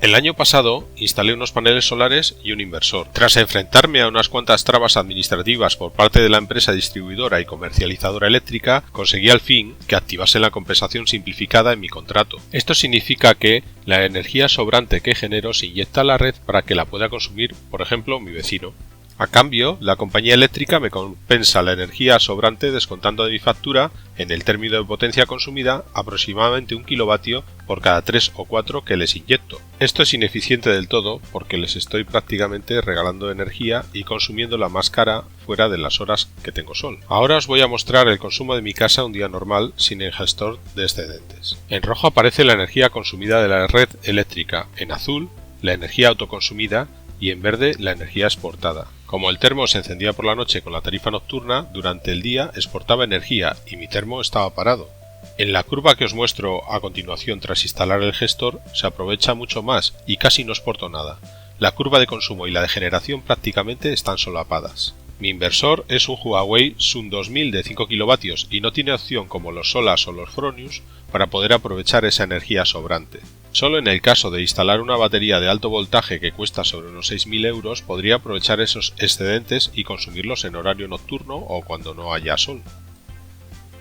El año pasado instalé unos paneles solares y un inversor. Tras enfrentarme a unas cuantas trabas administrativas por parte de la empresa distribuidora y comercializadora eléctrica, conseguí al fin que activasen la compensación simplificada en mi contrato. Esto significa que la energía sobrante que genero se inyecta a la red para que la pueda consumir, por ejemplo, mi vecino. A cambio, la compañía eléctrica me compensa la energía sobrante descontando de mi factura, en el término de potencia consumida, aproximadamente 1 kilovatio por cada 3 o 4 que les inyecto. Esto es ineficiente del todo porque les estoy prácticamente regalando energía y consumiéndola más cara fuera de las horas que tengo sol. Ahora os voy a mostrar el consumo de mi casa un día normal sin el gestor de excedentes. En rojo aparece la energía consumida de la red eléctrica, en azul la energía autoconsumida y en verde la energía exportada. Como el termo se encendía por la noche con la tarifa nocturna, durante el día exportaba energía y mi termo estaba parado. En la curva que os muestro a continuación tras instalar el gestor se aprovecha mucho más y casi no exporto nada. La curva de consumo y la de generación prácticamente están solapadas. Mi inversor es un Huawei Sun 2000 de 5 kilovatios y no tiene opción como los Solas o los Fronius para poder aprovechar esa energía sobrante. Solo en el caso de instalar una batería de alto voltaje que cuesta sobre unos 6.000 euros podría aprovechar esos excedentes y consumirlos en horario nocturno o cuando no haya sol.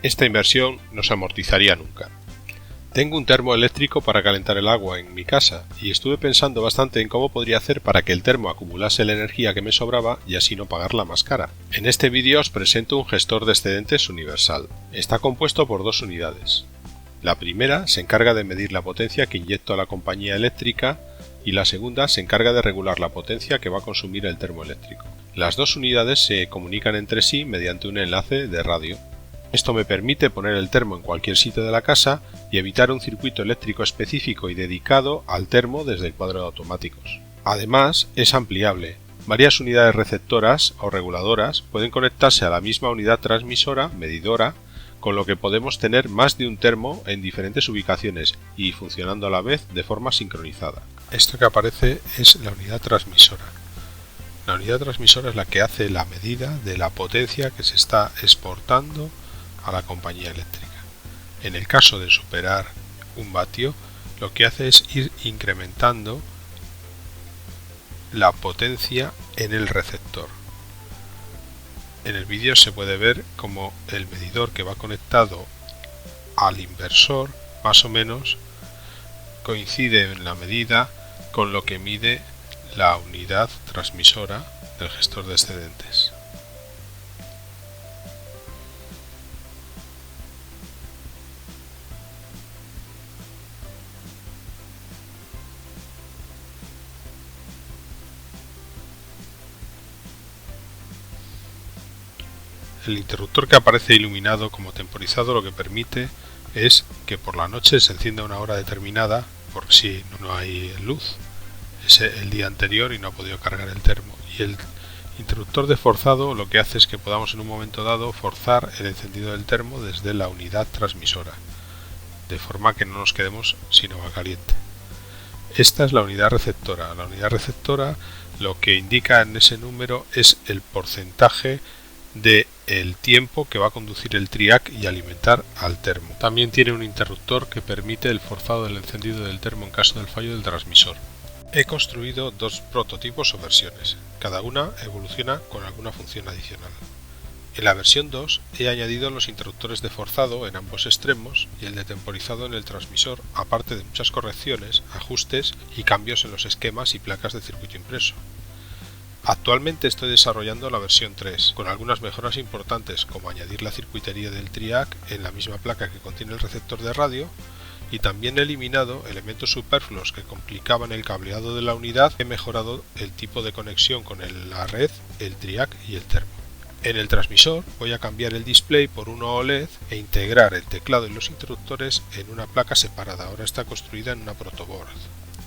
Esta inversión no se amortizaría nunca. Tengo un termo eléctrico para calentar el agua en mi casa y estuve pensando bastante en cómo podría hacer para que el termo acumulase la energía que me sobraba y así no pagarla más cara. En este vídeo os presento un gestor de excedentes universal. Está compuesto por 2 unidades. La primera se encarga de medir la potencia que inyecto a la compañía eléctrica y la segunda se encarga de regular la potencia que va a consumir el termoeléctrico. Las 2 unidades se comunican entre sí mediante un enlace de radio. Esto me permite poner el termo en cualquier sitio de la casa y evitar un circuito eléctrico específico y dedicado al termo desde el cuadro de automáticos. Además, es ampliable. Varias unidades receptoras o reguladoras pueden conectarse a la misma unidad transmisora, medidora, con lo que podemos tener más de un termo en diferentes ubicaciones y funcionando a la vez de forma sincronizada. Esto que aparece es la unidad transmisora. La unidad transmisora es la que hace la medida de la potencia que se está exportando a la compañía eléctrica. En el caso de superar 1 vatio, lo que hace es ir incrementando la potencia en el receptor. En el vídeo se puede ver como el medidor que va conectado al inversor más o menos coincide en la medida con lo que mide la unidad transmisora del gestor de excedentes. El interruptor que aparece iluminado como temporizado lo que permite es que por la noche se encienda una hora determinada por si no hay luz. Es el día anterior y no ha podido cargar el termo. Y el interruptor de forzado lo que hace es que podamos en un momento dado forzar el encendido del termo desde la unidad transmisora, de forma que no nos quedemos sin agua caliente. Esta es la unidad receptora. La unidad receptora lo que indica en ese número es el porcentaje de el tiempo que va a conducir el triac y alimentar al termo. También tiene un interruptor que permite el forzado del encendido del termo en caso del fallo del transmisor. He construido 2 prototipos o versiones, cada una evoluciona con alguna función adicional. En la versión 2 he añadido los interruptores de forzado en ambos extremos y el de temporizado en el transmisor, aparte de muchas correcciones, ajustes y cambios en los esquemas y placas de circuito impreso. Actualmente estoy desarrollando la versión 3, con algunas mejoras importantes como añadir la circuitería del triac en la misma placa que contiene el receptor de radio y también he eliminado elementos superfluos que complicaban el cableado de la unidad. He mejorado el tipo de conexión con la red, el triac y el termo. En el transmisor voy a cambiar el display por uno OLED e integrar el teclado y los interruptores en una placa separada. Ahora está construida en una protoboard.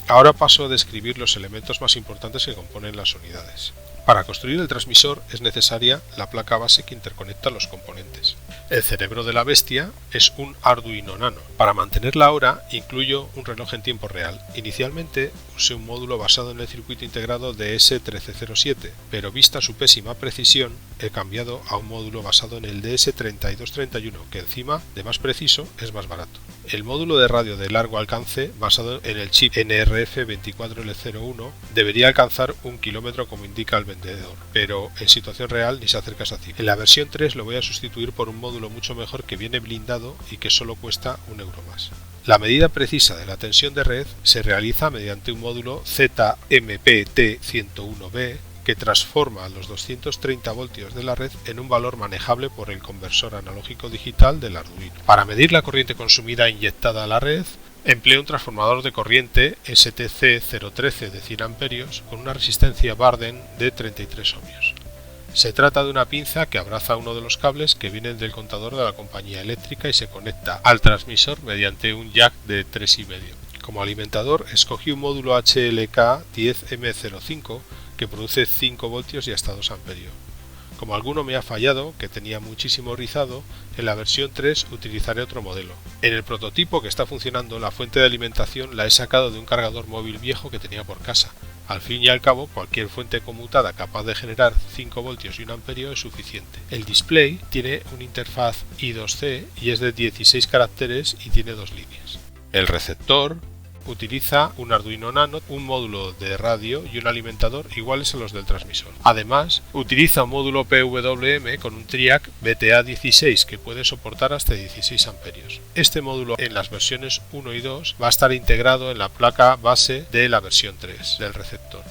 Ahora paso a describir los elementos más importantes que componen las unidades. Para construir el transmisor es necesaria la placa base que interconecta los componentes. El cerebro de la bestia es un Arduino Nano. Para mantener la hora incluyo un reloj en tiempo real. Inicialmente usé un módulo basado en el circuito integrado de DS1307, pero vista su pésima precisión he cambiado a un módulo basado en el DS3231, que encima de más preciso es más barato. El módulo de radio de largo alcance basado en el chip NRF24L01 debería alcanzar 1 km como indica el vendedor, pero en situación real ni se acerca a esa cifra. En la versión 3 lo voy a sustituir por un módulo mucho mejor que viene blindado y que solo cuesta 1 euro más. La medida precisa de la tensión de red se realiza mediante un módulo ZMPT101B que transforma los 230 voltios de la red en un valor manejable por el conversor analógico digital del Arduino. Para medir la corriente consumida inyectada a la red, empleo un transformador de corriente STC013 de 100 amperios con una resistencia Barden de 33 ohmios. Se trata de una pinza que abraza uno de los cables que vienen del contador de la compañía eléctrica y se conecta al transmisor mediante un jack de 3,5. Como alimentador escogí un módulo HLK10M05 que produce 5 voltios y hasta 2 amperios. Como alguno me ha fallado, que tenía muchísimo rizado, en la versión 3 utilizaré otro modelo. En el prototipo que está funcionando, la fuente de alimentación la he sacado de un cargador móvil viejo que tenía por casa. Al fin y al cabo, cualquier fuente conmutada capaz de generar 5 voltios y 1 amperio es suficiente. El display tiene una interfaz I2C y es de 16 caracteres y tiene 2 líneas. El receptor utiliza un Arduino Nano, un módulo de radio y un alimentador iguales a los del transmisor. Además, utiliza un módulo PWM con un TRIAC BTA16 que puede soportar hasta 16 amperios. Este módulo en las versiones 1 y 2 va a estar integrado en la placa base de la versión 3 del receptor.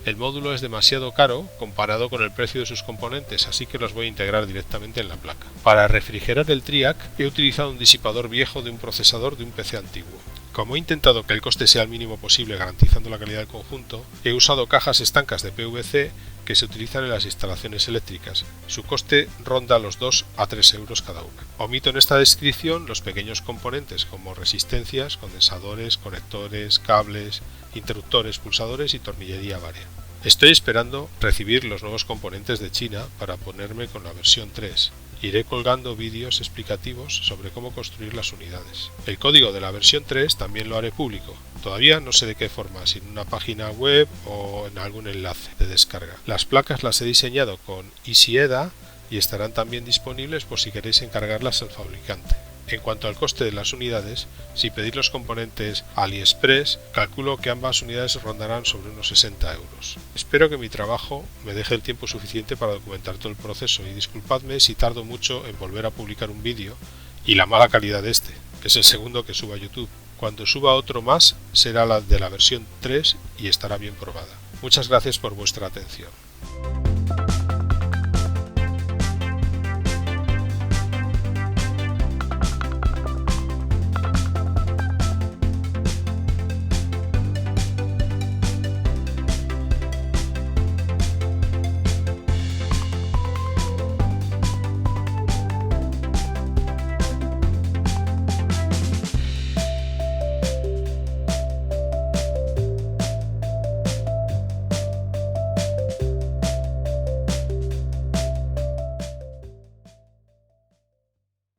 El módulo es demasiado caro comparado con el precio de sus componentes, así que los voy a integrar directamente en la placa. Para refrigerar el TRIAC he utilizado un disipador viejo de un procesador de un PC antiguo. Como he intentado que el coste sea el mínimo posible garantizando la calidad del conjunto, he usado cajas estancas de PVC que se utilizan en las instalaciones eléctricas. Su coste ronda los 2 a 3 euros cada una. Omito en esta descripción los pequeños componentes como resistencias, condensadores, conectores, cables, interruptores, pulsadores y tornillería varia. Estoy esperando recibir los nuevos componentes de China para ponerme con la versión 3. Iré colgando vídeos explicativos sobre cómo construir las unidades. El código de la versión 3 también lo haré público. Todavía no sé de qué forma, si en una página web o en algún enlace de descarga. Las placas las he diseñado con EasyEDA y estarán también disponibles por si queréis encargarlas al fabricante. En cuanto al coste de las unidades, si pedís los componentes AliExpress, calculo que ambas unidades rondarán sobre unos 60 euros. Espero que mi trabajo me deje el tiempo suficiente para documentar todo el proceso y disculpadme si tardo mucho en volver a publicar un vídeo y la mala calidad de este, que es el segundo que subo a YouTube. Cuando suba otro más será la de la versión 3 y estará bien probada. Muchas gracias por vuestra atención.